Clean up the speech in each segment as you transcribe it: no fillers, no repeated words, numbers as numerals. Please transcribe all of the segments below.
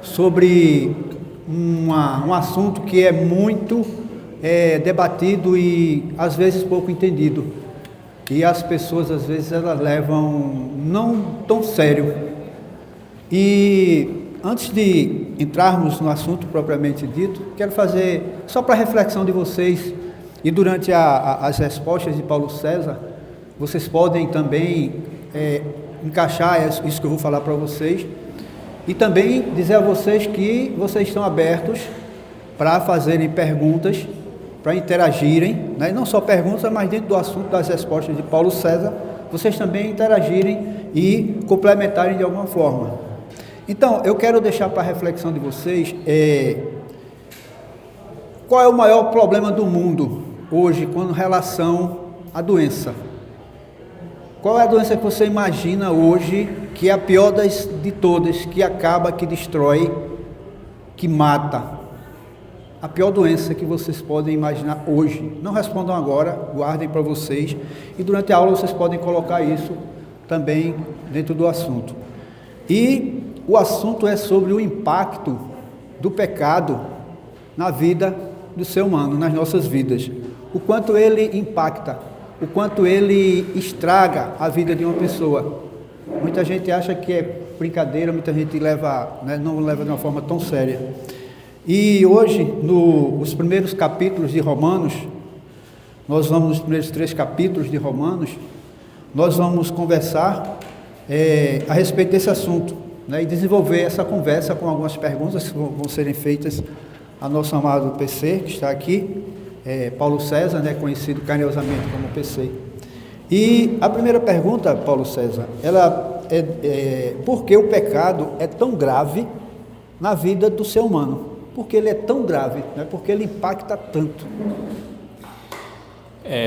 sobre um assunto que é muito debatido e às vezes pouco entendido. E as pessoas às vezes elas levam não tão sério. E antes de entrarmos no assunto propriamente dito, quero fazer só para reflexão de vocês, e durante as respostas de Paulo César, vocês podem também encaixar isso que eu vou falar para vocês, e também dizer a vocês que vocês estão abertos para fazerem perguntas, para interagirem, né? Não só perguntas, mas dentro do assunto das respostas de Paulo César, vocês também interagirem e complementarem de alguma forma. Então, eu quero deixar para a reflexão de vocês qual é o maior problema do mundo hoje com relação à doença. Qual é a doença que você imagina hoje que é a pior de todas, que acaba, que destrói, que mata? A pior doença que vocês podem imaginar hoje. Não respondam agora, guardem para vocês, e durante a aula vocês podem colocar isso também dentro do assunto. E o assunto é sobre o impacto do pecado na vida do ser humano, nas nossas vidas. O quanto ele impacta, o quanto ele estraga a vida de uma pessoa. Muita gente acha que é brincadeira, muita gente não leva de uma forma tão séria. E hoje, nos primeiros capítulos de Romanos, nos primeiros 3 capítulos de Romanos, nós vamos conversar a respeito desse assunto, né, e desenvolver essa conversa com algumas perguntas que vão serem feitas a nosso amado PC, que está aqui, Paulo César, né, conhecido carinhosamente como PC. E a primeira pergunta, Paulo César, ela por que o pecado é tão grave na vida do ser humano? Por que ele é tão grave? Né? Por que ele impacta tanto?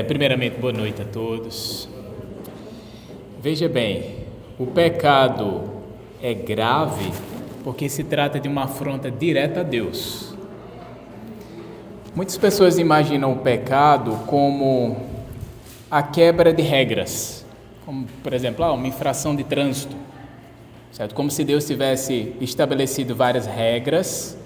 Primeiramente, boa noite a todos. Veja bem, o pecado é grave porque se trata de uma afronta direta a Deus. Muitas pessoas imaginam o pecado como a quebra de regras, como, por exemplo, uma infração de trânsito, certo? Como se Deus tivesse estabelecido várias regras,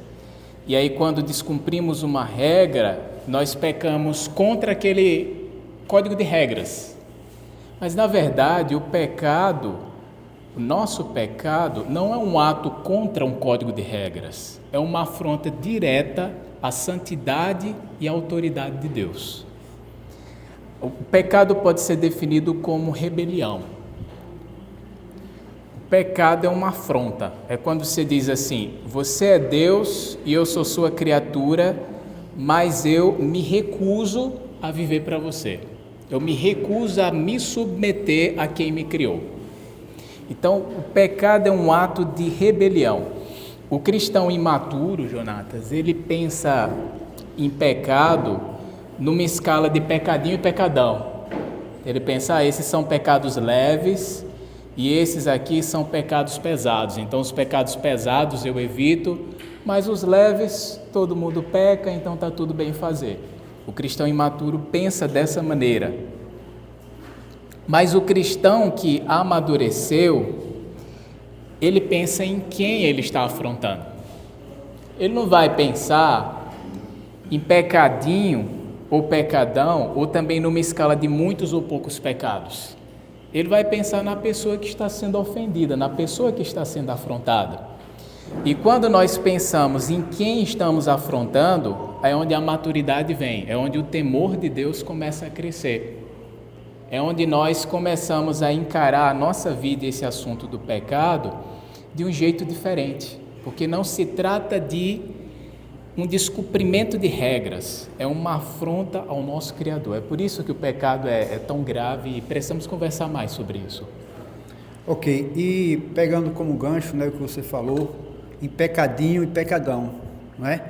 e aí quando descumprimos uma regra, nós pecamos contra aquele código de regras. Mas, na verdade, o nosso pecado não é um ato contra um código de regras, é uma afronta direta à santidade e à autoridade de Deus. O pecado pode ser definido como rebelião. O pecado é uma afronta, é quando você diz assim: você é Deus e eu sou sua criatura, mas eu me recuso a viver para você. Eu me recuso a me submeter a quem me criou. Então, o pecado é um ato de rebelião. O cristão imaturo, Jonatas, ele pensa em pecado numa escala de pecadinho e pecadão. Ele pensa, esses são pecados leves e esses aqui são pecados pesados. Então, os pecados pesados eu evito, mas os leves, todo mundo peca, então está tudo bem fazer. O cristão imaturo pensa dessa maneira. Mas o cristão que amadureceu, ele pensa em quem ele está afrontando. Ele não vai pensar em pecadinho ou pecadão, ou também numa escala de muitos ou poucos pecados. Ele vai pensar na pessoa que está sendo ofendida, na pessoa que está sendo afrontada. E quando nós pensamos em quem estamos afrontando, é onde a maturidade vem, é onde o temor de Deus começa a crescer. É onde nós começamos a encarar a nossa vida e esse assunto do pecado de um jeito diferente, porque não se trata de um descumprimento de regras, é uma afronta ao nosso Criador. É por isso que o pecado é tão grave e precisamos conversar mais sobre isso. Ok, e pegando como gancho, né, o que você falou, em pecadinho e pecadão, não é?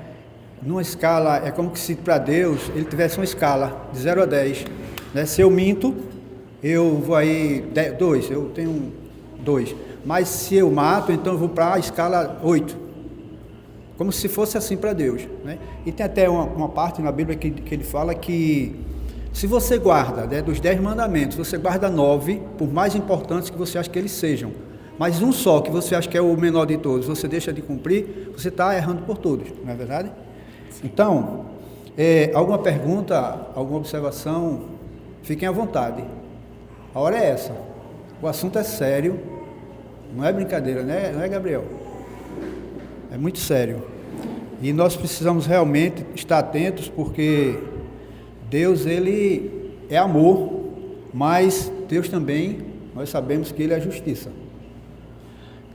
Numa escala, é como se para Deus ele tivesse uma escala de 0 a 10, né? Se eu minto, eu vou aí 2, eu tenho 2, mas se eu mato, então eu vou para a escala 8, como se fosse assim para Deus, né? E tem até uma parte na Bíblia que ele fala que se você guarda, né, dos 10 mandamentos, você guarda 9, por mais importantes que você acha que eles sejam, mas um só que você acha que é o menor de todos, você deixa de cumprir, você está errando por todos, não é verdade? Então, alguma pergunta, alguma observação, fiquem à vontade. A hora é essa. O assunto é sério, não é brincadeira, né? Não é, Gabriel? É muito sério. E nós precisamos realmente estar atentos, porque Deus, Ele é amor, mas Deus também, nós sabemos que Ele é justiça.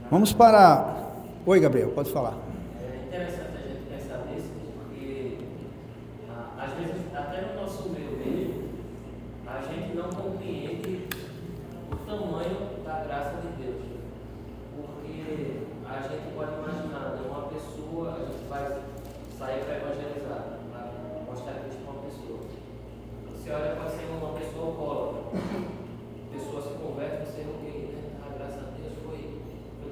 Vamos para... Oi, Gabriel, pode falar. É interessante a gente pensar nisso, porque às vezes, até no nosso meio mesmo, a gente não compreende o tamanho da graça de Deus. Porque a gente pode imaginar, né, uma pessoa, a gente vai sair para evangelizar, para mostrar Cristo para uma pessoa. Você olha, pode ser uma pessoa alcoólatra, a pessoa se converte, você ok, né? A graça a Deus foi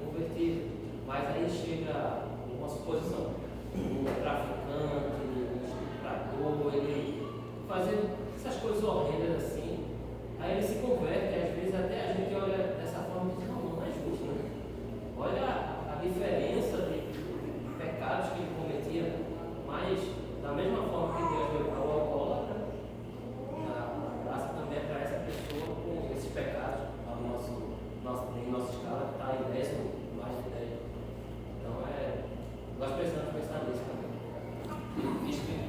convertido. Mas aí chega uma suposição, um traficante, um estuprador, ele fazendo essas coisas horrendas assim, aí ele se converte, e às vezes até a gente olha dessa forma e diz, não é justo, né? Olha a diferença de pecados que ele cometia, mas da mesma forma que Deus deu para o alcoólatra, a graça também é para essa pessoa com esses pecados, em nossa escala, que está em 10 mais de 10. Então, nós precisamos pensar nisso também.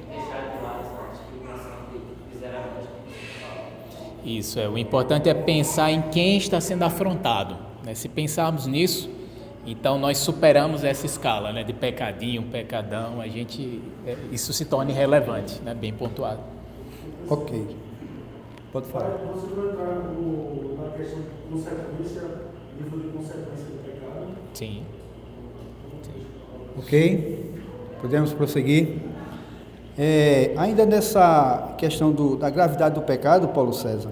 Deixar de lado essa discriminação que fizeram a gente. Isso, o importante é pensar em quem está sendo afrontado, né? Se pensarmos nisso, então nós superamos essa escala, né, de pecadinho, pecadão, isso se torna irrelevante, né, bem pontuado. Ok. Pode falar. Você vai entrar na questão de consequência, nível de consequência do pecado. Sim. Ok, podemos prosseguir. Ainda nessa questão da gravidade do pecado, Paulo César,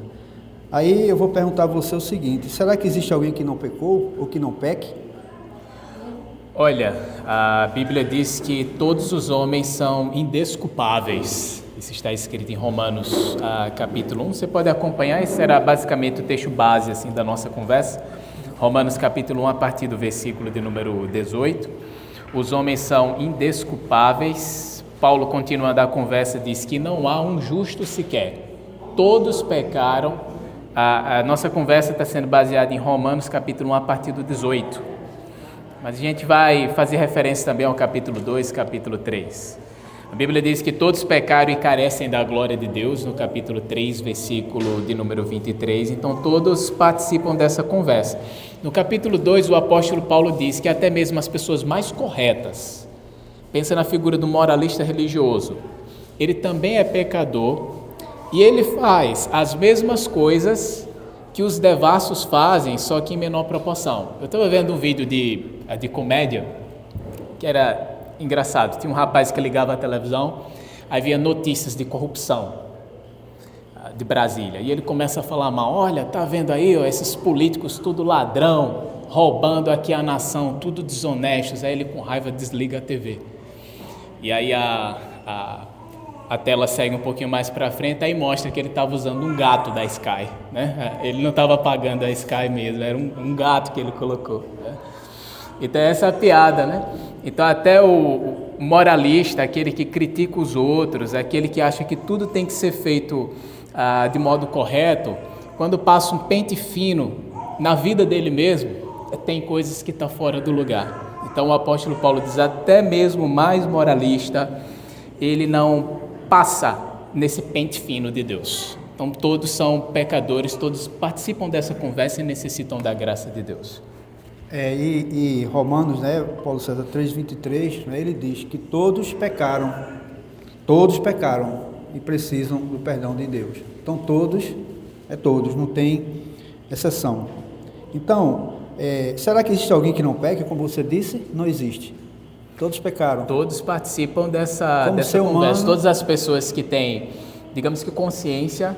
aí eu vou perguntar a você o seguinte: será que existe alguém que não pecou ou que não peque? Olha, a Bíblia diz que todos os homens são indesculpáveis. Isso está escrito em Romanos capítulo 1. Você pode acompanhar, esse será basicamente o texto base assim, da nossa conversa. Romanos capítulo 1, a partir do versículo de número 18. Os homens são indesculpáveis. Paulo, continuando a conversa, diz que não há um justo sequer. Todos pecaram. A nossa conversa está sendo baseada em Romanos capítulo 1, a partir do 18. Mas a gente vai fazer referência também ao capítulo 2, capítulo 3. A Bíblia diz que todos pecaram e carecem da glória de Deus, no capítulo 3, versículo de número 23. Então, todos participam dessa conversa. No capítulo 2, o apóstolo Paulo diz que até mesmo as pessoas mais corretas, pensa na figura do moralista religioso, ele também é pecador e ele faz as mesmas coisas que os devassos fazem, só que em menor proporção. Eu estava vendo um vídeo de comédia que era engraçado. Tinha um rapaz que ligava a televisão, aí via notícias de corrupção de Brasília, e ele começa a falar mal: olha, tá vendo aí, ó, esses políticos tudo ladrão, roubando aqui a nação, tudo desonestos. Aí ele com raiva desliga a TV, e aí a tela segue um pouquinho mais para frente, aí mostra que ele estava usando um gato da Sky, né? Ele não estava pagando a Sky mesmo, era um gato que ele colocou, né? Então essa é a piada, né? Então até o moralista, aquele que critica os outros, aquele que acha que tudo tem que ser feito de modo correto, quando passa um pente fino na vida dele mesmo, tem coisas que estão fora do lugar. Então o apóstolo Paulo diz, até mesmo o mais moralista, ele não passa nesse pente fino de Deus. Então todos são pecadores, todos participam dessa conversa e necessitam da graça de Deus. E Romanos, né, Paulo César 3,23, né, ele diz que todos pecaram e precisam do perdão de Deus. Então todos, não tem exceção. Então, será que existe alguém que não peca? Como você disse, não existe. Todos pecaram. Todos participam dessa conversa. Humano, todas as pessoas que têm, digamos que consciência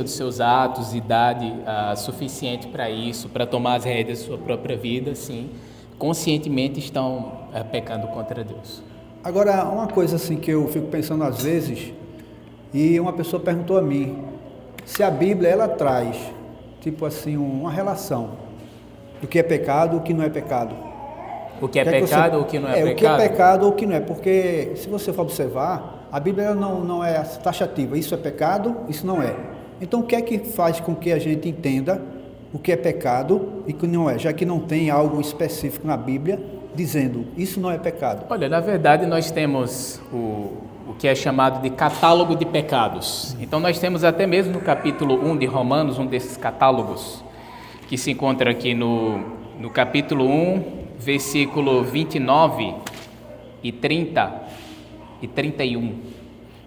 dos seus atos, idade suficiente para isso, para tomar as rédeas da sua própria vida, sim, conscientemente estão pecando contra Deus. Agora, uma coisa assim que eu fico pensando às vezes, e uma pessoa perguntou a mim, se a Bíblia ela traz, tipo assim, uma relação do que é pecado, o que não é pecado. O que é pecado ou o que não é pecado? O que é pecado ou o que não é, porque se você for observar, a Bíblia não é taxativa, isso é pecado, isso não é. Então o que é que faz com que a gente entenda o que é pecado e o que não é, já que não tem algo específico na Bíblia dizendo isso não é pecado? Olha, na verdade nós temos o que é chamado de catálogo de pecados. Então nós temos até mesmo no capítulo 1 de Romanos, um desses catálogos, que se encontra aqui no capítulo 1, versículo 29 e 30 e 31.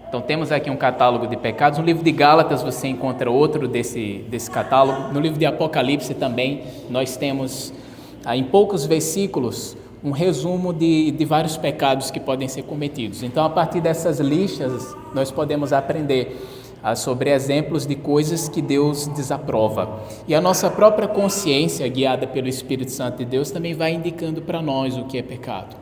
Então temos aqui um catálogo de pecados. No livro de Gálatas você encontra outro desse catálogo. No livro de Apocalipse também nós temos, em poucos versículos, um resumo de vários pecados que podem ser cometidos. Então, a partir dessas listas, nós podemos aprender sobre exemplos de coisas que Deus desaprova. E a nossa própria consciência, guiada pelo Espírito Santo de Deus, também vai indicando para nós o que é pecado.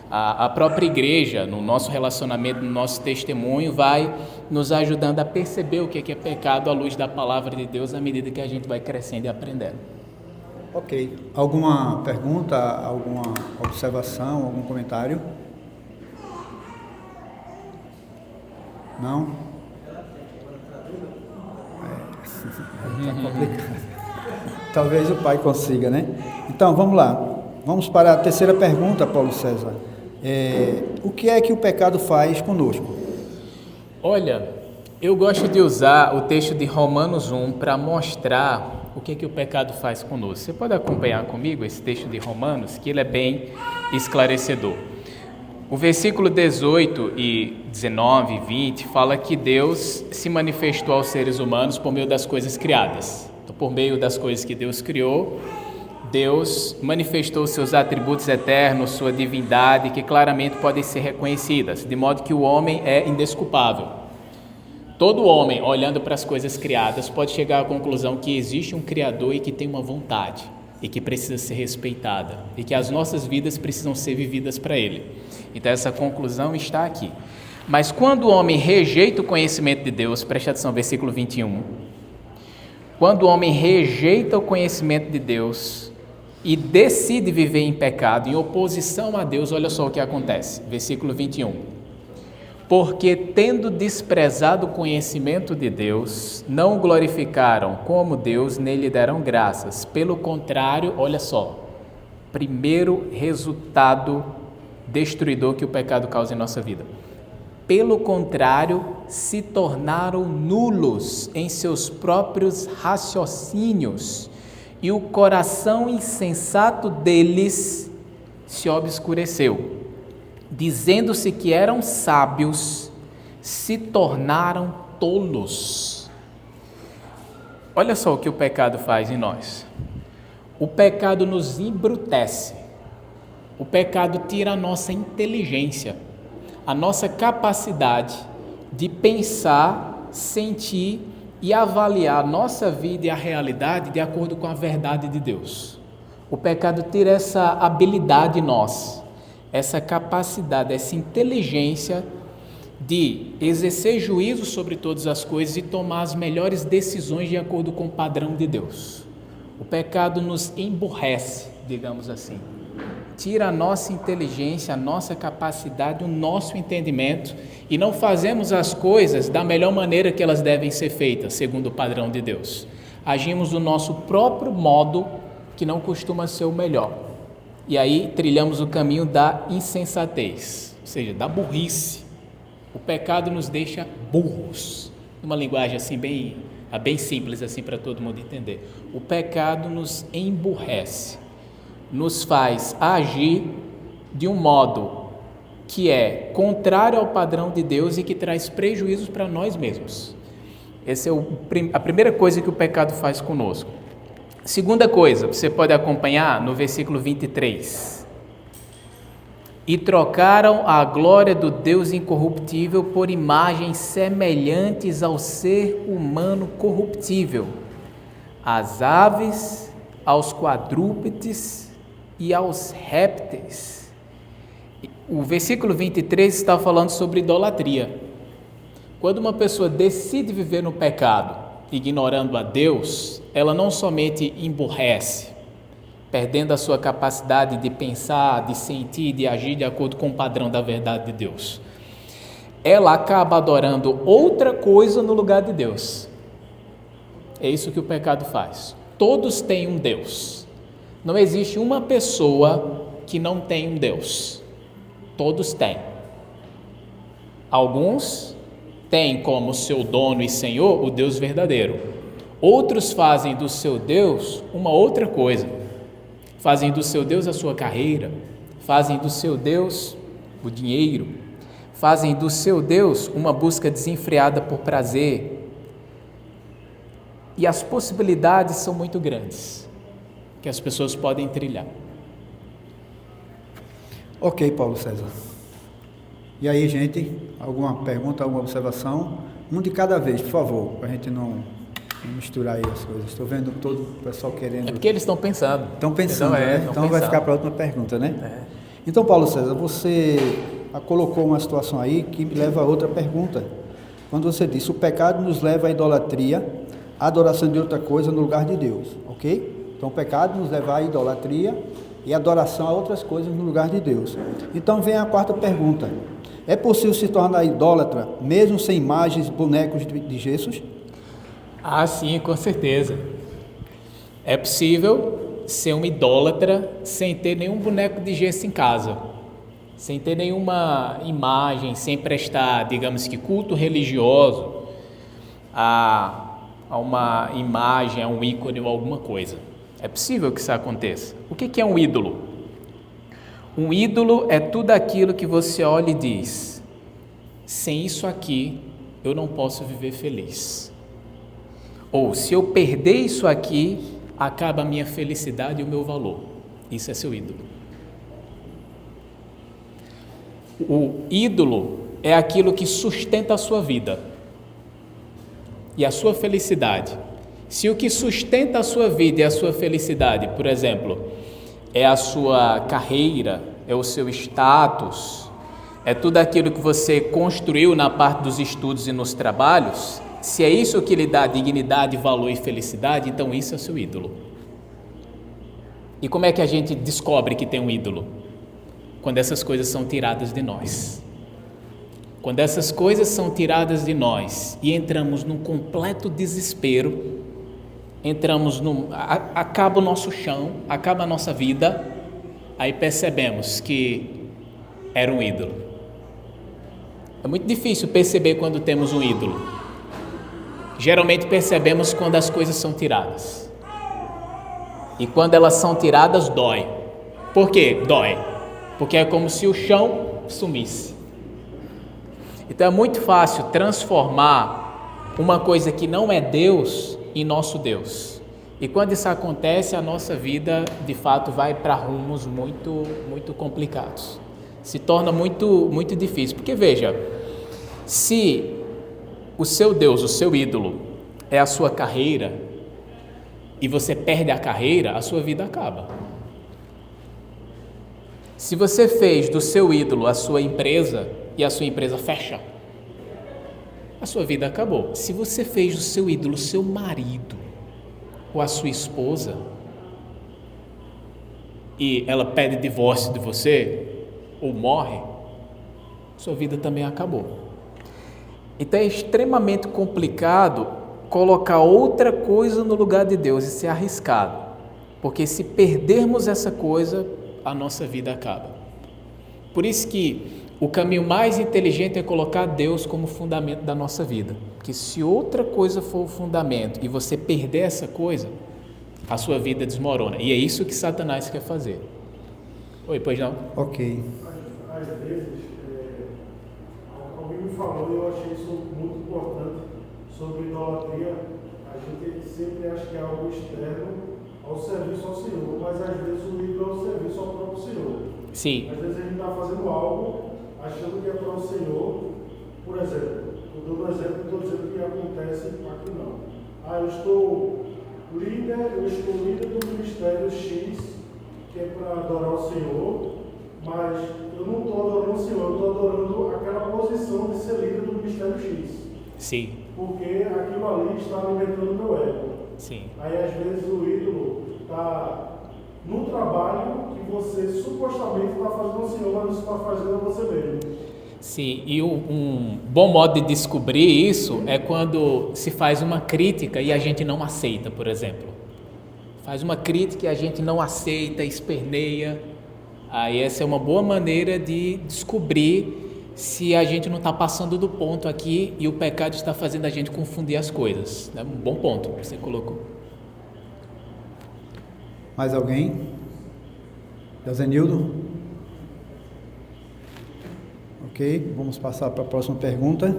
A própria igreja, no nosso relacionamento, no nosso testemunho, vai nos ajudando a perceber o que é pecado à luz da palavra de Deus, à medida que a gente vai crescendo e aprendendo. Ok. Alguma pergunta, alguma observação, algum comentário? Não? Tá complicado. Talvez o pai consiga, né? Então, vamos lá. Vamos para a terceira pergunta, Paulo César. O que é que o pecado faz conosco? Olha, eu gosto de usar o texto de Romanos 1 para mostrar o que o pecado faz conosco. Você pode acompanhar comigo esse texto de Romanos, que ele é bem esclarecedor. O versículo 18 e 19 e 20 fala que Deus se manifestou aos seres humanos por meio das coisas criadas. Então, por meio das coisas que Deus criou, Deus manifestou seus atributos eternos, sua divindade, que claramente podem ser reconhecidas, de modo que o homem é indesculpável. Todo homem, olhando para as coisas criadas, pode chegar à conclusão que existe um Criador e que tem uma vontade e que precisa ser respeitada e que as nossas vidas precisam ser vividas para Ele. Então essa conclusão está aqui. Mas quando o homem rejeita o conhecimento de Deus, preste atenção, versículo 21, quando o homem rejeita o conhecimento de Deus e decide viver em pecado, em oposição a Deus, olha só o que acontece, versículo 21. Porque, tendo desprezado o conhecimento de Deus, não o glorificaram como Deus, nem lhe deram graças. Pelo contrário, olha só, primeiro resultado destruidor que o pecado causa em nossa vida. Pelo contrário, se tornaram nulos em seus próprios raciocínios, e o coração insensato deles se obscureceu. Dizendo-se que eram sábios, se tornaram tolos. Olha só o que o pecado faz em nós. O pecado nos embrutece. O pecado tira a nossa inteligência, a nossa capacidade de pensar, sentir e avaliar a nossa vida e a realidade de acordo com a verdade de Deus. O pecado tira essa habilidade nossa, essa capacidade, essa inteligência de exercer juízo sobre todas as coisas e tomar as melhores decisões de acordo com o padrão de Deus. O pecado nos emburrece, digamos assim. Tira a nossa inteligência, a nossa capacidade, o nosso entendimento e não fazemos as coisas da melhor maneira que elas devem ser feitas, segundo o padrão de Deus. Agimos do nosso próprio modo, que não costuma ser o melhor. E aí trilhamos o caminho da insensatez, ou seja, da burrice. O pecado nos deixa burros, numa linguagem assim bem simples assim para todo mundo entender. O pecado nos emburrece, nos faz agir de um modo que é contrário ao padrão de Deus e que traz prejuízos para nós mesmos. Essa é a primeira coisa que o pecado faz conosco. Segunda coisa, você pode acompanhar no versículo 23. E trocaram a glória do Deus incorruptível por imagens semelhantes ao ser humano corruptível, às aves, aos quadrúpedes e aos répteis. O versículo 23 está falando sobre idolatria. Quando uma pessoa decide viver no pecado, ignorando a Deus, ela não somente emburrece, perdendo a sua capacidade de pensar, de sentir, de agir de acordo com o padrão da verdade de Deus. Ela acaba adorando outra coisa no lugar de Deus. É isso que o pecado faz. Todos têm um Deus. Não existe uma pessoa que não tem um Deus. Todos têm. Alguns têm como seu dono e senhor o Deus verdadeiro. Outros fazem do seu Deus uma outra coisa. Fazem do seu Deus a sua carreira. Fazem do seu Deus o dinheiro. Fazem do seu Deus uma busca desenfreada por prazer. E as possibilidades são muito grandes que as pessoas podem trilhar. Ok, Paulo César. E aí, gente, alguma pergunta, alguma observação? Um de cada vez, por favor, para a gente não misturar aí as coisas. Estou vendo todo o pessoal querendo... É porque eles estão pensando. Estão pensando, né? Então vai ficar para a última pergunta, né? É. Então, Paulo César, você colocou uma situação aí que me leva a outra pergunta. Quando você disse, o pecado nos leva à idolatria, à adoração de outra coisa no lugar de Deus, ok? Então, o pecado nos leva à idolatria e adoração a outras coisas no lugar de Deus. Então, vem a quarta pergunta. É possível se tornar idólatra, mesmo sem imagens, bonecos de gessos? Ah, sim, com certeza. É possível ser um idólatra sem ter nenhum boneco de gesso em casa, sem ter nenhuma imagem, sem prestar, digamos que, culto religioso a uma imagem, a um ícone ou alguma coisa. É possível que isso aconteça. O que é um ídolo? Um ídolo é tudo aquilo que você olha e diz: sem isso aqui, eu não posso viver feliz. Ou, se eu perder isso aqui, acaba a minha felicidade e o meu valor. Isso é seu ídolo. O ídolo é aquilo que sustenta a sua vida e a sua felicidade. Se o que sustenta a sua vida e a sua felicidade, por exemplo, é a sua carreira, é o seu status, é tudo aquilo que você construiu na parte dos estudos e nos trabalhos, se é isso que lhe dá dignidade, valor e felicidade, então isso é o seu ídolo. E como é que a gente descobre que tem um ídolo? Quando essas coisas são tiradas de nós. Quando essas coisas são tiradas de nós e entramos num completo desespero, acaba o nosso chão, acaba a nossa vida, aí percebemos que era um ídolo. É muito difícil perceber quando temos um ídolo. Geralmente percebemos quando as coisas são tiradas. E quando elas são tiradas, dói. Por quê? Dói. Porque é como se o chão sumisse. Então é muito fácil transformar uma coisa que não é Deus em nosso Deus. E quando isso acontece, a nossa vida de fato vai para rumos muito, muito complicados. Se torna muito, muito difícil. Porque veja, se o seu Deus, o seu ídolo, é a sua carreira, e você perde a carreira, a sua vida acaba. Se você fez do seu ídolo a sua empresa, e a sua empresa fecha, a sua vida acabou. Se você fez do seu ídolo o seu marido, ou a sua esposa, e ela pede divórcio de você, ou morre, sua vida também acabou. Então é extremamente complicado colocar outra coisa no lugar de Deus, e ser arriscado, porque se perdermos essa coisa, a nossa vida acaba. Por isso que o caminho mais inteligente é colocar Deus como fundamento da nossa vida, porque se outra coisa for o fundamento e você perder essa coisa, a sua vida desmorona, e é isso que Satanás quer fazer. Oi, pois não? Ok. Às vezes, alguém me falou e eu achei isso muito importante sobre idolatria. A gente sempre acha que é algo externo ao serviço ao Senhor, mas às vezes o ídolo é o serviço ao próprio Senhor. Sim. Às vezes a gente está fazendo algo achando que é para o Senhor. Por exemplo, eu dou um exemplo, estou dizendo que acontece aqui não. Eu estou líder do ministério X, que é para adorar o Senhor, mas eu não estou adorando o Senhor, eu estou adorando aquela posição de ser líder do ministério X. Sim. Porque aquilo ali está alimentando o meu ego. Sim. Aí às vezes o ídolo está no trabalho que você supostamente está fazendo ao Senhor, mas você está fazendo a você mesmo. Sim, e um bom modo de descobrir isso é quando se faz uma crítica e a gente não aceita, por exemplo. Faz uma crítica e a gente não aceita, esperneia. Aí essa é uma boa maneira de descobrir se a gente não está passando do ponto aqui e o pecado está fazendo a gente confundir as coisas. É um bom ponto que você colocou. Mais alguém? Eusenildo? Ok, vamos passar para a próxima pergunta.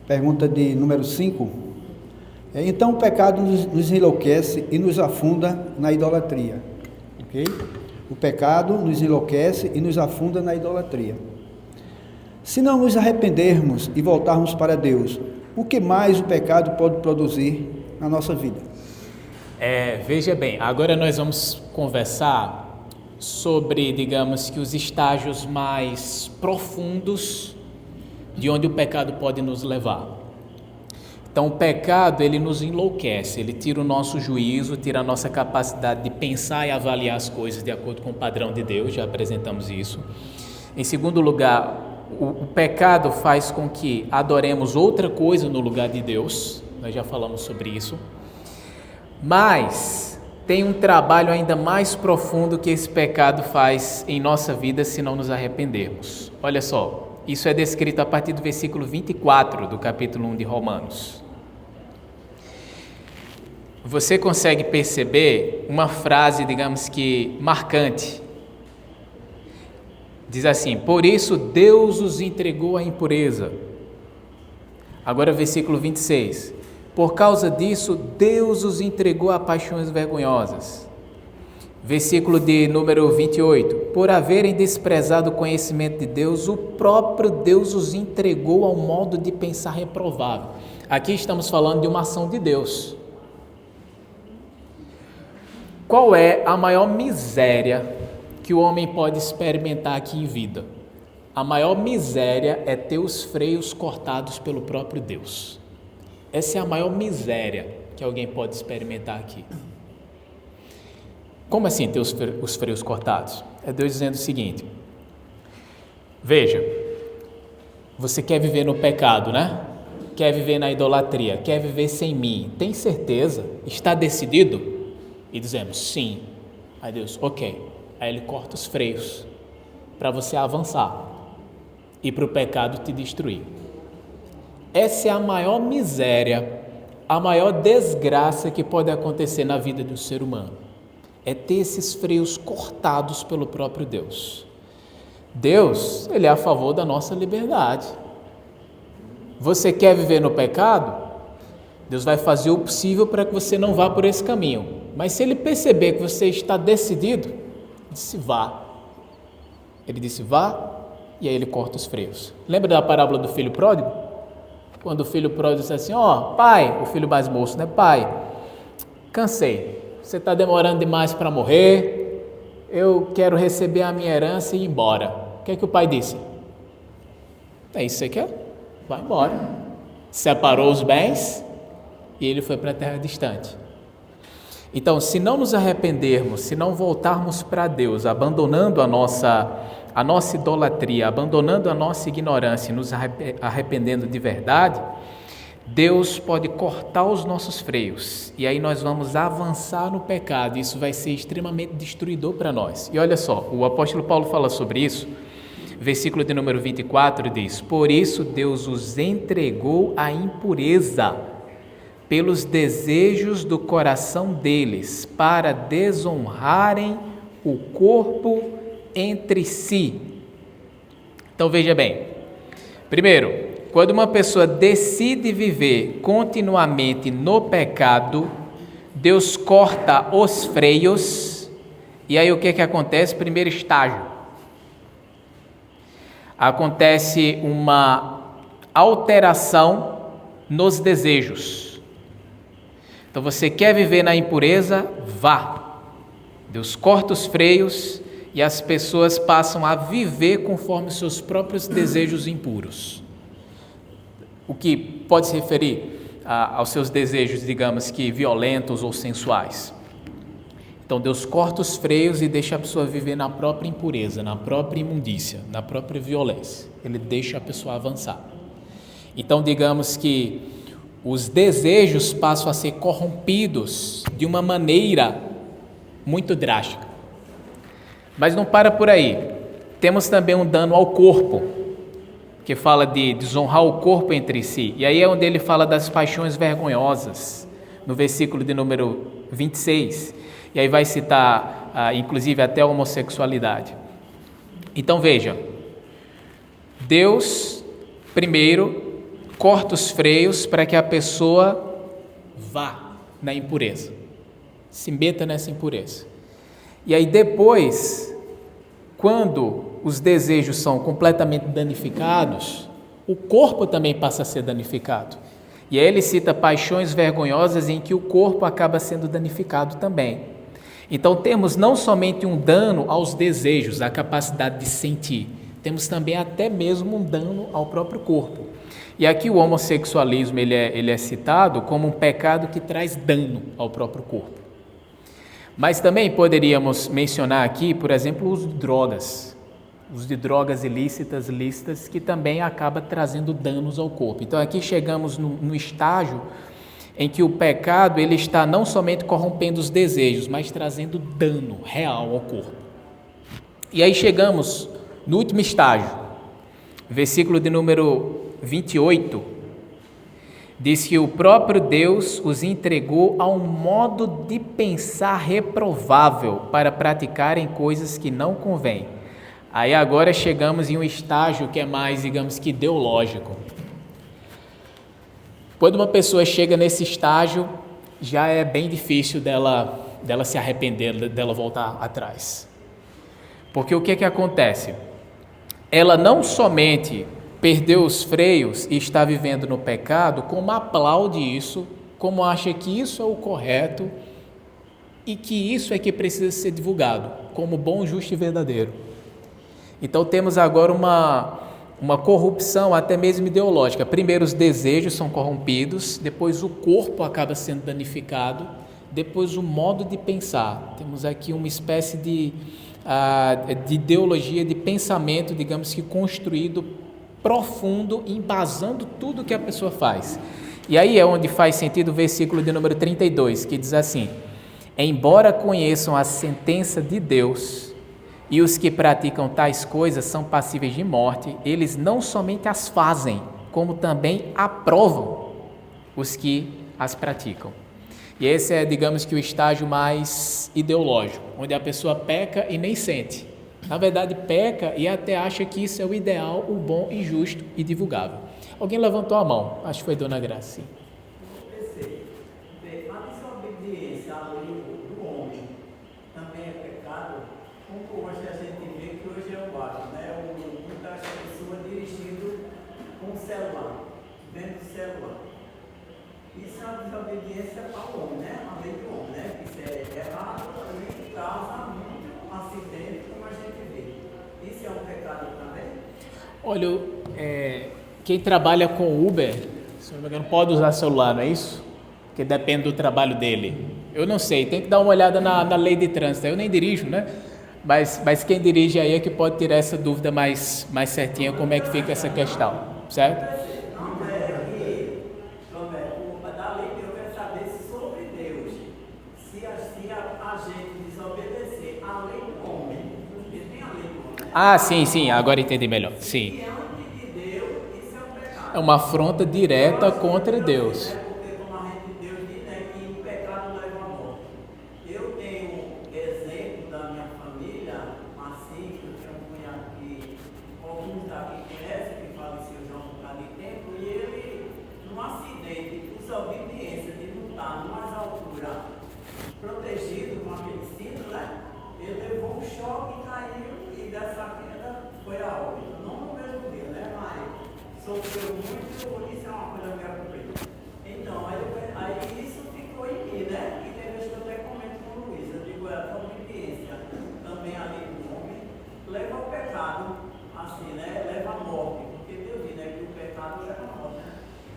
Pergunta de número 5. Então o pecado nos enlouquece e nos afunda na idolatria. Ok? O pecado nos enlouquece e nos afunda na idolatria. Se não nos arrependermos e voltarmos para Deus, o que mais o pecado pode produzir na nossa vida? Veja bem, agora nós vamos conversar sobre, digamos que os estágios mais profundos de onde o pecado pode nos levar. Então o pecado, ele nos enlouquece, ele tira o nosso juízo, tira a nossa capacidade de pensar e avaliar as coisas de acordo com o padrão de Deus, já apresentamos isso. Em segundo lugar, o pecado faz com que adoremos outra coisa no lugar de Deus, nós já falamos sobre isso. Mas tem um trabalho ainda mais profundo que esse pecado faz em nossa vida se não nos arrependermos. Olha só, isso é descrito a partir do versículo 24 do capítulo 1 de Romanos. Você consegue perceber uma frase, digamos que marcante. Diz assim: por isso Deus os entregou à impureza. Agora versículo 26. Por causa disso, Deus os entregou a paixões vergonhosas. Versículo de número 28. Por haverem desprezado o conhecimento de Deus, o próprio Deus os entregou ao modo de pensar reprovável. Aqui estamos falando de uma ação de Deus. Qual é a maior miséria que o homem pode experimentar aqui em vida? A maior miséria é ter os freios cortados pelo próprio Deus. Essa é a maior miséria que alguém pode experimentar aqui. Como assim ter os freios cortados? É Deus dizendo o seguinte: veja, você quer viver no pecado, né? Quer viver na idolatria, quer viver sem mim, tem certeza? Está decidido? E dizemos sim. Aí Deus, ok. Aí Ele corta os freios para você avançar e para o pecado te destruir. Essa é a maior miséria, a maior desgraça que pode acontecer na vida do ser humano. É ter esses freios cortados pelo próprio Deus. Deus, Ele é a favor da nossa liberdade. Você quer viver no pecado? Deus vai fazer o possível para que você não vá por esse caminho. Mas se Ele perceber que você está decidido, Ele disse vá. Ele disse vá, e aí Ele corta os freios. Lembra da parábola do filho pródigo? Quando o filho pródigo disse assim, pai, o filho mais moço, né? Pai, cansei, você está demorando demais para morrer, eu quero receber a minha herança e ir embora. O que é que o pai disse? É isso que você quer? Vai embora. Separou os bens e ele foi para a terra distante. Então, se não nos arrependermos, se não voltarmos para Deus, abandonando a nossa idolatria, abandonando a nossa ignorância e nos arrependendo de verdade, Deus pode cortar os nossos freios e aí nós vamos avançar no pecado. Isso vai ser extremamente destruidor para nós. E olha só, o apóstolo Paulo fala sobre isso, versículo de número 24 diz: por isso Deus os entregou à impureza pelos desejos do coração deles, para desonrarem o corpo entre si. Então veja bem, primeiro, quando uma pessoa decide viver continuamente no pecado, Deus corta os freios, e aí o que acontece? Primeiro estágio, acontece uma alteração nos desejos. Então você quer viver na impureza? Vá. Deus corta os freios e as pessoas passam a viver conforme seus próprios desejos impuros. O que pode se referir aos seus desejos, digamos que violentos ou sensuais. Então Deus corta os freios e deixa a pessoa viver na própria impureza, na própria imundícia, na própria violência. Ele deixa a pessoa avançar. Então digamos que os desejos passam a ser corrompidos de uma maneira muito drástica. Mas não para por aí. Temos também um dano ao corpo, que fala de desonrar o corpo entre si. E aí é onde ele fala das paixões vergonhosas, no versículo de número 26. E aí vai citar, inclusive, até a homossexualidade. Então veja, Deus, primeiro, corta os freios para que a pessoa vá na impureza, se meta nessa impureza. E aí depois, quando os desejos são completamente danificados, o corpo também passa a ser danificado. E aí ele cita paixões vergonhosas em que o corpo acaba sendo danificado também. Então temos não somente um dano aos desejos, à capacidade de sentir, temos também até mesmo um dano ao próprio corpo. E aqui o homossexualismo ele é citado como um pecado que traz dano ao próprio corpo. Mas também poderíamos mencionar aqui, por exemplo, o uso de drogas. O uso de drogas ilícitas, lícitas, que também acaba trazendo danos ao corpo. Então aqui chegamos no estágio em que o pecado ele está não somente corrompendo os desejos, mas trazendo dano real ao corpo. E aí chegamos no último estágio, versículo de número 28, diz que o próprio Deus os entregou a um modo de pensar reprovável para praticarem coisas que não convêm. Aí agora chegamos em um estágio que é mais, digamos que ideológico. Quando uma pessoa chega nesse estágio, já é bem difícil dela se arrepender, dela voltar atrás. Porque o que acontece? Ela não somente perdeu os freios e está vivendo no pecado, como aplaude isso, como acha que isso é o correto e que isso é que precisa ser divulgado, como bom, justo e verdadeiro. Então temos agora uma corrupção até mesmo ideológica. Primeiro os desejos são corrompidos, depois o corpo acaba sendo danificado, depois o modo de pensar. Temos aqui uma espécie de ideologia, de pensamento, digamos que construído profundo, embasando tudo que a pessoa faz. E aí é onde faz sentido o versículo de número 32, que diz assim: embora conheçam a sentença de Deus, e os que praticam tais coisas são passíveis de morte, eles não somente as fazem, como também aprovam os que as praticam. E esse é, digamos que, o estágio mais ideológico, onde a pessoa peca e nem sente. Na verdade, peca e até acha que isso é o ideal, o bom e justo e divulgável. Alguém levantou a mão, acho que foi Dona Graça. Sim. A desobediência à lei do homem também é pecado, como hoje a gente vê que hoje é o básico, né? Muitas pessoas dirigindo com o celular, vendo o celular. Isso é uma desobediência ao homem, né? A lei do homem, né? Isso é errado e causa muito acidente, como a gente vê. Isso é um pecado também? Olha, quem trabalha com Uber, se não me engano, pode usar celular, não é isso? Porque depende do trabalho dele. Eu não sei, tem que dar uma olhada na lei de trânsito. Eu nem dirijo, né? Mas quem dirige aí é que pode tirar essa dúvida mais certinha, como é que fica essa questão, certo? Não é que, da lei eu quero saber sobre Deus. Se a gente desobedecer a lei do homem, porque tem a lei do homem, né? Ah, sim, agora entendi melhor. Sim. Diante de Deus, isso é um pecado. É uma afronta direta contra Deus. Porque como a gente Deus diz, né, que o pecado leva à morte. Eu tenho exemplo da minha família, assim, que eu tinha um cunhado que alguns daqui conhecem, que faleceu já há um bocado de tempo, e ele, num acidente, desobediência de lutar numa altura protegido com aquele cinto, né? Ele levou um choque e caiu, e dessa queda foi a óbito. Não no mesmo dia, né? Mas sofreu muito, isso é uma coisa que eu aprendi. Então, aí isso ficou em mim, né? E tem vezes que eu até comento com o Luiz, eu digo, a obediência também a lei do homem leva ao pecado, assim, né? Leva à morte, porque Deus diz, né? Que o pecado leva à morte.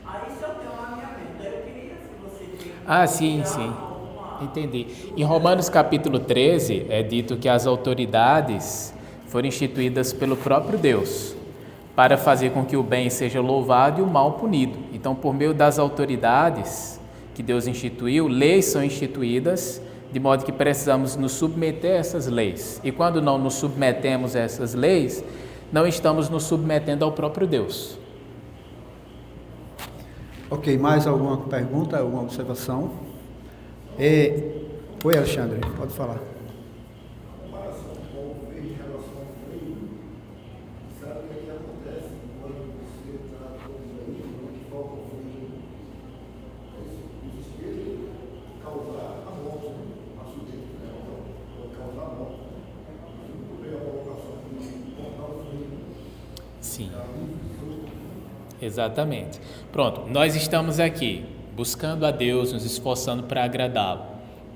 Aí isso eu tenho na minha mente. Eu queria, se você tiver Ah, sim. alguma Entendi. Em Romanos capítulo 13 é dito que as autoridades foram instituídas pelo próprio Deus para fazer com que o bem seja louvado e o mal punido. Então, por meio das autoridades que Deus instituiu, leis são instituídas, de modo que precisamos nos submeter a essas leis. E quando não nos submetemos a essas leis, não estamos nos submetendo ao próprio Deus. Ok, mais alguma pergunta, alguma observação? Oi, Alexandre, pode falar. Sim, exatamente. Pronto, nós estamos aqui buscando a Deus, nos esforçando para agradá-lo.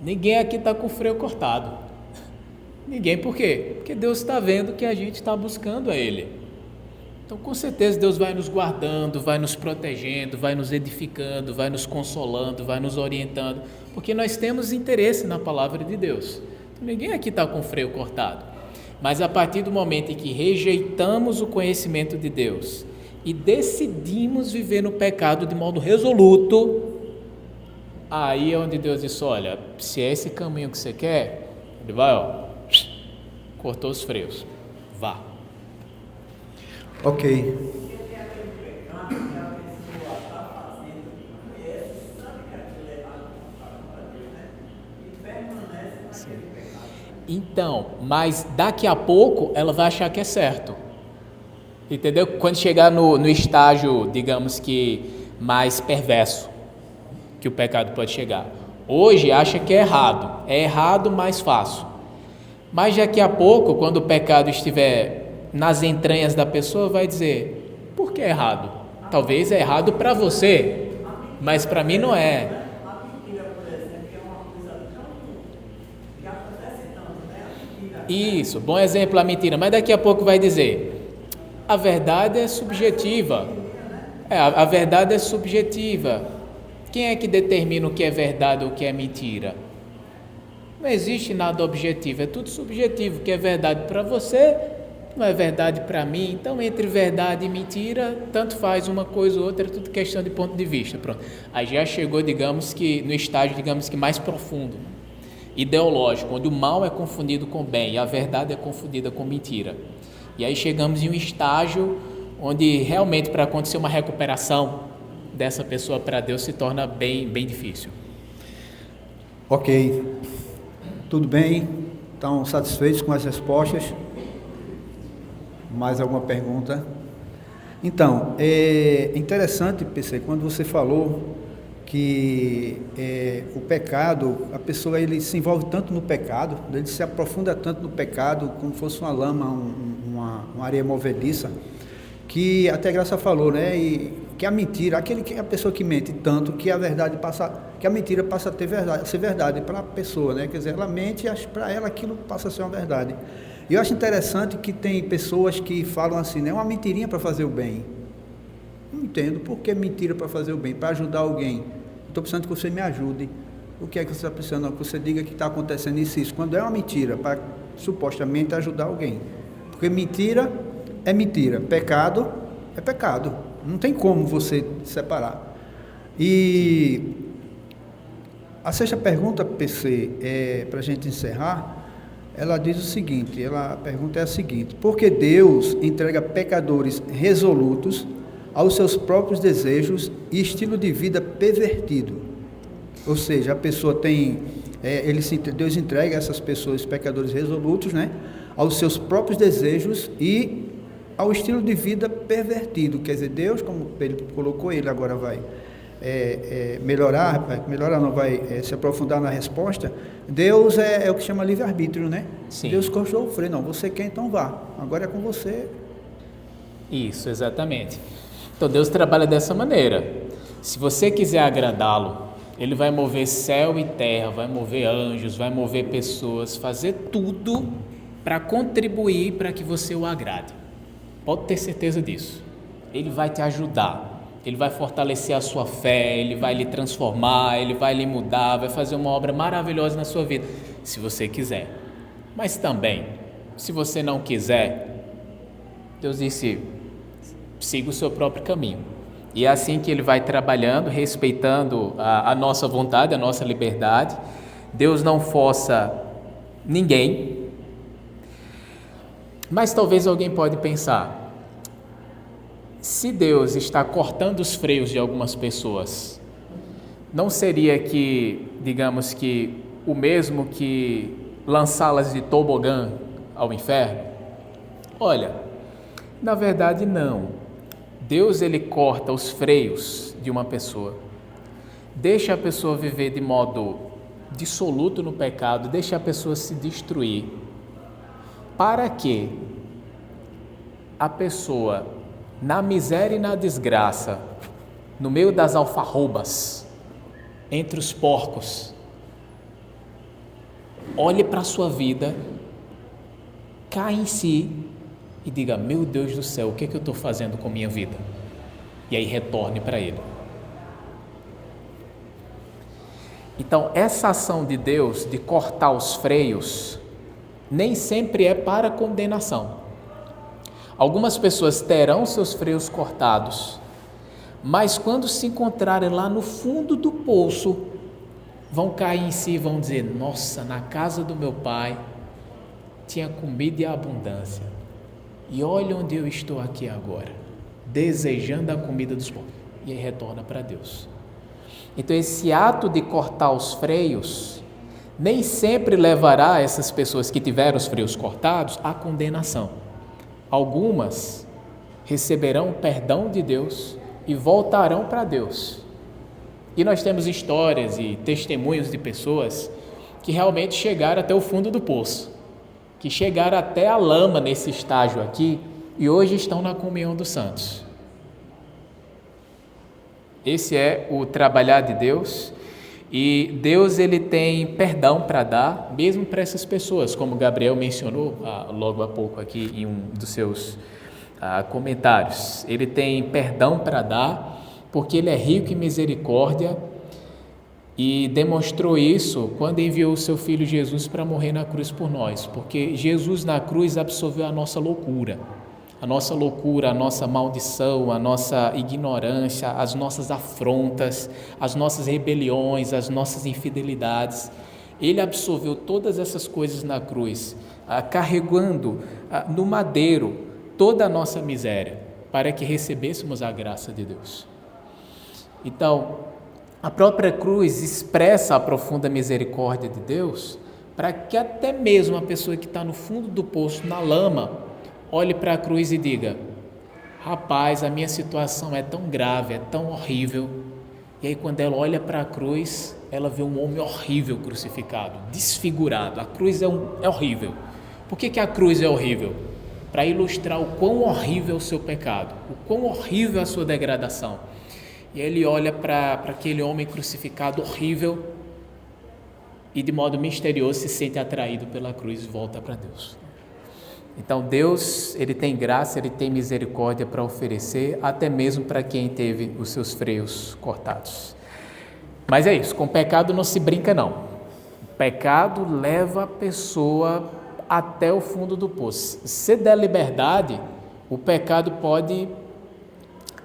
Ninguém aqui está com o freio cortado. Ninguém, por quê? Porque Deus está vendo que a gente está buscando a Ele. Então, com certeza, Deus vai nos guardando, vai nos protegendo, vai nos edificando, vai nos consolando, vai nos orientando, porque nós temos interesse na palavra de Deus. Então, ninguém aqui está com o freio cortado. Mas a partir do momento em que rejeitamos o conhecimento de Deus e decidimos viver no pecado de modo resoluto, aí é onde Deus diz, olha, se é esse caminho que você quer, ele vai, cortou os freios, vá. Ok. Então, mas daqui a pouco ela vai achar que é certo, entendeu? Quando chegar no estágio, digamos que mais perverso que o pecado pode chegar. Hoje acha que é errado mais fácil. Mas daqui a pouco, quando o pecado estiver nas entranhas da pessoa, vai dizer, por que é errado? Talvez é errado para você, mas para mim não é. Isso, bom exemplo a mentira, mas daqui a pouco vai dizer, a verdade é subjetiva. A verdade é subjetiva. Quem é que determina o que é verdade ou o que é mentira? Não existe nada objetivo, é tudo subjetivo. O que é verdade para você não é verdade para mim. Então, entre verdade e mentira, tanto faz uma coisa ou outra, é tudo questão de ponto de vista. Pronto. Aí já chegou, digamos que, no estágio, digamos que mais profundo, ideológico, onde o mal é confundido com o bem e a verdade é confundida com mentira. E aí chegamos em um estágio onde realmente para acontecer uma recuperação dessa pessoa para Deus se torna bem difícil. Ok, tudo bem, estão satisfeitos com as respostas? Mais alguma pergunta? Então, é interessante, PC, quando você falou que o pecado, a pessoa ele se envolve tanto no pecado, ele se aprofunda tanto no pecado como fosse uma lama, uma areia movediça, que até Graça falou, né? E que a mentira, a pessoa que mente tanto que a mentira passa a ser verdade para a pessoa, né? Quer dizer, ela mente e para ela aquilo passa a ser uma verdade. E eu acho interessante que tem pessoas que falam assim, né? Uma mentirinha para fazer o bem. Não entendo por que mentira para fazer o bem, para ajudar alguém. Estou precisando que você me ajude. O que é que você está precisando? Que você diga que está acontecendo isso. Quando é uma mentira, para supostamente ajudar alguém. Porque mentira é mentira, pecado é pecado. Não tem como você separar. E a sexta pergunta, PC, para a gente encerrar, ela diz o seguinte, a pergunta é a seguinte: por que Deus entrega pecadores resolutos aos seus próprios desejos e estilo de vida pervertido? Ou seja, a pessoa tem, Deus entrega essas pessoas, pecadores resolutos, né, aos seus próprios desejos e ao estilo de vida pervertido. Quer dizer, Deus, como ele colocou, ele agora vai vai se aprofundar na resposta. Deus é o que chama livre-arbítrio, né? Sim. Deus cortou o freio, não, você quer, então vá, agora é com você. Isso, exatamente. Então Deus trabalha dessa maneira. Se você quiser agradá-lo, Ele vai mover céu e terra, vai mover anjos, vai mover pessoas, fazer tudo para contribuir para que você o agrade. Pode ter certeza disso. Ele vai te ajudar. Ele vai fortalecer a sua fé, Ele vai lhe transformar, Ele vai lhe mudar, vai fazer uma obra maravilhosa na sua vida, se você quiser. Mas também, se você não quiser, Deus disse, siga o seu próprio caminho. E é assim que Ele vai trabalhando, respeitando a nossa vontade, a nossa liberdade. Deus não força ninguém. Mas talvez alguém pode pensar, se Deus está cortando os freios de algumas pessoas, não seria que, digamos que, o mesmo que lançá-las de tobogã ao inferno? Olha, na verdade não. Deus, ele corta os freios de uma pessoa, deixa a pessoa viver de modo dissoluto no pecado, deixa a pessoa se destruir, para que a pessoa, na miséria e na desgraça, no meio das alfarrobas, entre os porcos, olhe para a sua vida, caia em si e diga, meu Deus do céu, o que é que eu estou fazendo com a minha vida? E aí retorne para Ele. Então, essa ação de Deus de cortar os freios nem sempre é para condenação. Algumas pessoas terão seus freios cortados, mas quando se encontrarem lá no fundo do poço, vão cair em si e vão dizer, nossa, na casa do meu pai tinha comida e abundância, e olha onde eu estou aqui agora, desejando a comida dos pobres. E aí retorna para Deus. Então esse ato de cortar os freios nem sempre levará essas pessoas que tiveram os freios cortados à condenação. Algumas receberão o perdão de Deus e voltarão para Deus. E nós temos histórias e testemunhos de pessoas que realmente chegaram até o fundo do poço, que chegaram até a lama nesse estágio aqui e hoje estão na comunhão dos santos. Esse é o trabalhar de Deus, e Deus, ele tem perdão para dar, mesmo para essas pessoas, como Gabriel mencionou logo há pouco aqui em um dos seus comentários. Ele tem perdão para dar, porque Ele é rico em misericórdia, e demonstrou isso quando enviou o seu Filho Jesus para morrer na cruz por nós, porque Jesus na cruz absolveu a nossa loucura, a nossa maldição, a nossa ignorância, as nossas afrontas, as nossas rebeliões, as nossas infidelidades. Ele absolveu todas essas coisas na cruz, carregando no madeiro toda a nossa miséria, para que recebêssemos a graça de Deus. Então, a própria cruz expressa a profunda misericórdia de Deus, para que até mesmo a pessoa que está no fundo do poço, na lama, olhe para a cruz e diga, rapaz, a minha situação é tão grave, é tão horrível. E aí quando ela olha para a cruz, ela vê um homem horrível crucificado, desfigurado. A cruz é horrível. Por que a cruz é horrível? Para ilustrar o quão horrível é o seu pecado, o quão horrível é a sua degradação. E aí ele olha para aquele homem crucificado horrível e de modo misterioso se sente atraído pela cruz e volta para Deus. Então Deus, ele tem graça, ele tem misericórdia para oferecer, até mesmo para quem teve os seus freios cortados. Mas é isso, com o pecado não se brinca não. O pecado leva a pessoa até o fundo do poço. Se der liberdade, o pecado pode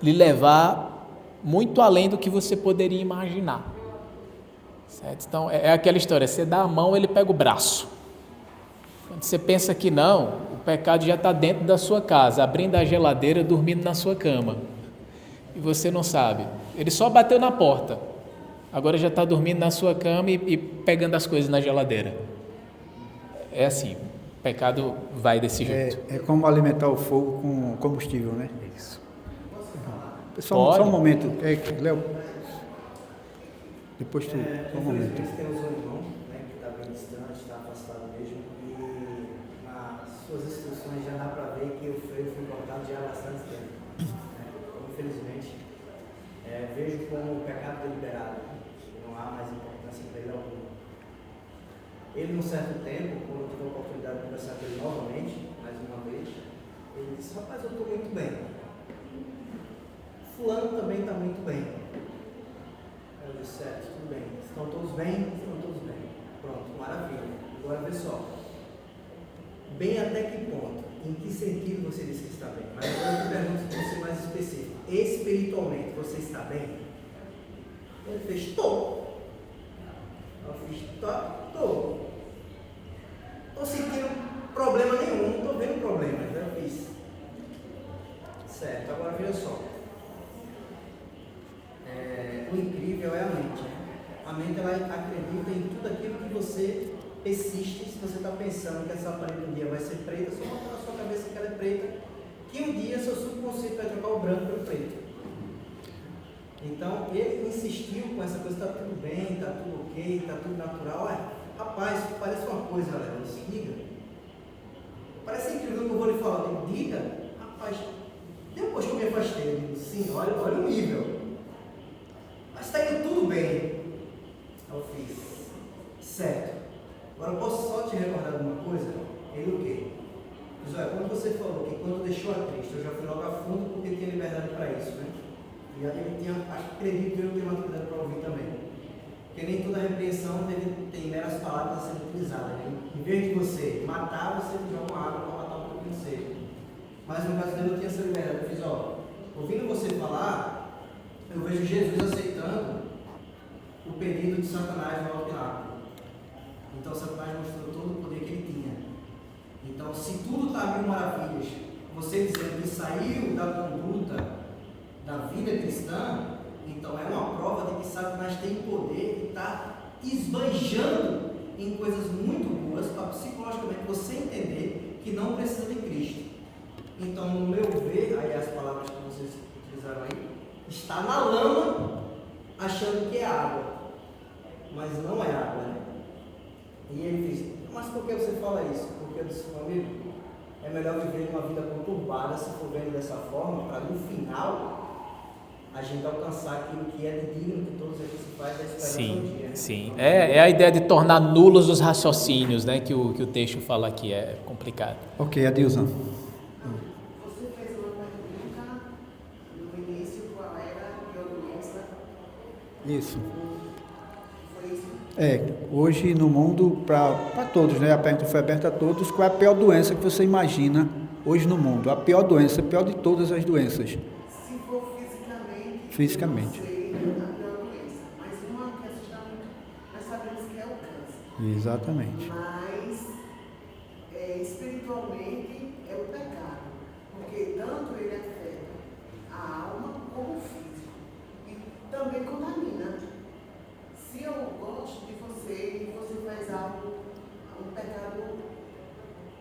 lhe levar muito além do que você poderia imaginar. Certo? Então é aquela história, você dá a mão, ele pega o braço. Quando você pensa que não, o pecado já está dentro da sua casa, abrindo a geladeira, dormindo na sua cama. E você não sabe. Ele só bateu na porta. Agora já está dormindo na sua cama e pegando as coisas na geladeira. É assim, o pecado vai desse jeito. É como alimentar o fogo com combustível, né? Isso. Pessoal, só um momento. Léo, depois tu, só um momento. Temos um irmão, né, que está bem distante, está afastado mesmo, e nas suas instruções já dá para ver que o freio foi cortado já há bastante tempo. Né? Infelizmente, vejo como o pecado deliberado, não há mais importância para ele alguma. Ele, num certo tempo, quando eu tive a oportunidade de conversar com ele novamente, mais uma vez, ele disse, rapaz, eu estou muito bem. Fulano também está em que sentido você disse que está bem? Mas agora eu te pergunto para você mais específico. Espiritualmente, você está bem? Ele fez, estou. Eu fiz, estou. Estou sentindo problema nenhum, não estou vendo problema. Eu fiz, certo, agora veja só. O incrível é a mente, né? A mente, ela acredita em tudo aquilo que você persiste. Se você está pensando que essa parede um dia vai ser preta, só bota na sua cabeça que ela é preta, que um dia seu subconsciente vai trocar o branco pelo preto. Então, ele insistiu com essa coisa, está tudo bem, está tudo ok, está tudo natural. Rapaz, parece uma coisa, Léo, se liga. Parece incrível que eu vou lhe falar. Eu digo, diga, rapaz, depois que eu me afastei, eu digo, sim, olha o nível. Mas está indo tudo bem. Eu fiz, certo. Agora eu posso só te recordar de uma coisa? Ele o quê? Mas olha, quando você falou que quando deixou a Cristo, eu já fui logo a fundo porque tinha liberdade para isso, né? E ele tinha, acredito que ele tem maturidade para ouvir também. Porque nem toda repreensão tem meras palavras a serem utilizadas. Né? Em vez de você matar, você joga uma água para matar um pouquinho de sede. Mas no caso dele eu tinha essa liberdade. Eu fiz, ouvindo você falar, eu vejo Jesus aceitando o pedido de Satanás no alto pináculo. Então Satanás mostrou todo o poder que ele tinha. Então, se tudo está a mil maravilhas, você dizendo que saiu da conduta da vida cristã, então é uma prova de que Satanás tem poder e está esbanjando em coisas muito boas para psicologicamente você entender que não precisa de Cristo. Então, no meu ver, aí as palavras que vocês utilizaram aí, está na lama achando que é água, mas não é água, né? E ele diz, mas por que você fala isso? Porque eu disse, meu amigo, é melhor viver uma vida conturbada se for vendo dessa forma, para no final a gente alcançar aquilo que é digno que todos aqui se faz da esperança do dia. Sim, é a ideia de tornar nulos os raciocínios, né, que o texto fala aqui, é complicado. Ok, Adilson. Você fez uma pergunta no início, qual era a pior doença? Isso. Foi isso? Hoje no mundo, para todos, né? A pergunta foi aberta a todos, qual é a pior doença que você imagina hoje no mundo? A pior doença, a pior de todas as doenças. Se for fisicamente, Fisicamente. eu sei a pior doença, mas uma que assusta muito, nós sabemos que é o câncer. Exatamente. Mas espiritualmente é o pecado, porque tanto ele afeta a alma como o físico e também contamina. Se eu gosto de você e você faz algo, um pecado,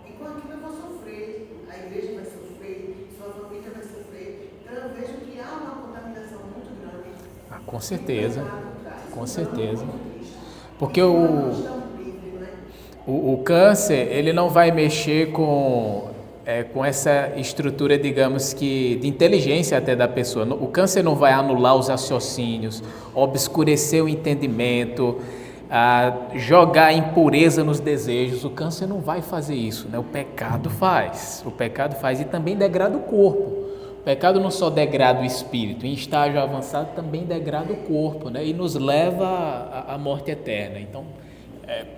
e com aquilo eu vou sofrer, a igreja vai sofrer, sua família vai sofrer, então eu vejo que há uma contaminação muito grande. Com certeza, que o pecado traz. com Então, certeza. é muito triste. Porque E nós estamos livres, né? o câncer, ele não vai mexer com essa estrutura, digamos que, de inteligência até da pessoa. O câncer não vai anular os raciocínios, obscurecer o entendimento, jogar impureza nos desejos. O câncer não vai fazer isso, né? O pecado faz e também degrada o corpo. O pecado não só degrada o espírito, em estágio avançado também degrada o corpo, né? E nos leva à morte eterna. Então,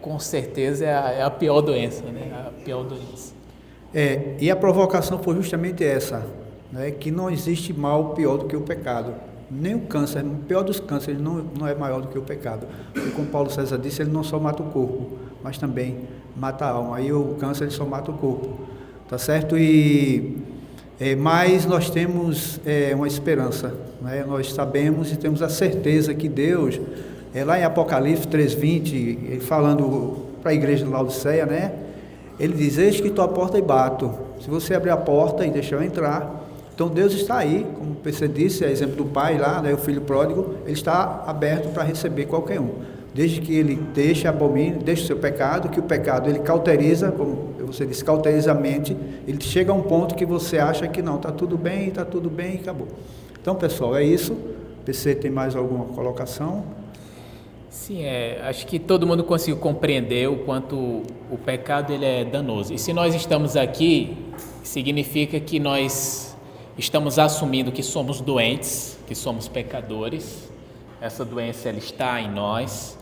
com certeza é a pior doença, né? A pior doença. E a provocação foi justamente essa, né? Que não existe mal pior do que o pecado. Nem o câncer, o pior dos cânceres não é maior do que o pecado. E como Paulo César disse, ele não só mata o corpo, mas também mata a alma. Aí o câncer ele só mata o corpo, tá certo? Mas nós temos uma esperança, né? Nós sabemos e temos a certeza que Deus, lá em Apocalipse 3:20, falando para a igreja de Laodiceia, né? Ele diz, eis que estou à porta e bato. Se você abrir a porta e deixar eu entrar, então Deus está aí, como o PC disse, é exemplo do pai lá, né, o filho pródigo, ele está aberto para receber qualquer um. Desde que ele abomine, deixe o seu pecado, que o pecado ele cauteriza, como você disse, cauteriza a mente, ele chega a um ponto que você acha que não, está tudo bem e acabou. Então, pessoal, é isso. O PC tem mais alguma colocação? Sim, acho que todo mundo conseguiu compreender o quanto o pecado ele é danoso. E se nós estamos aqui, significa que nós estamos assumindo que somos doentes, que somos pecadores. Essa doença ela está em nós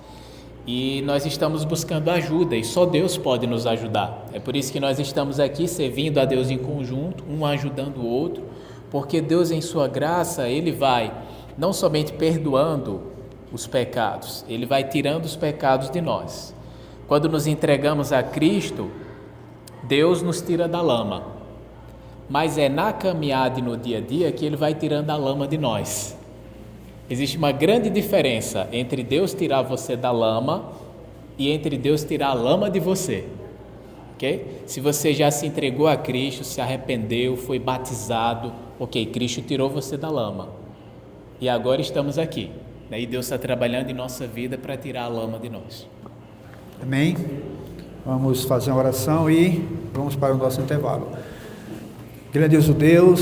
E nós estamos buscando ajuda e só Deus pode nos ajudar. É por isso que nós estamos aqui servindo a Deus em conjunto, um ajudando o outro, porque Deus em sua graça, Ele vai não somente perdoando os pecados, Ele vai tirando os pecados de nós. Quando nos entregamos a Cristo, Deus nos tira da lama, mas é na caminhada e no dia a dia que Ele vai tirando a lama de nós. Existe uma grande diferença entre Deus tirar você da lama e entre Deus tirar a lama de você. Ok? Se você já se entregou a Cristo, se arrependeu, foi batizado, ok, Cristo tirou você da lama. E agora estamos aqui. E Deus está trabalhando em nossa vida para tirar a lama de nós. Amém? Vamos fazer uma oração e vamos para o nosso intervalo. Grandioso Deus,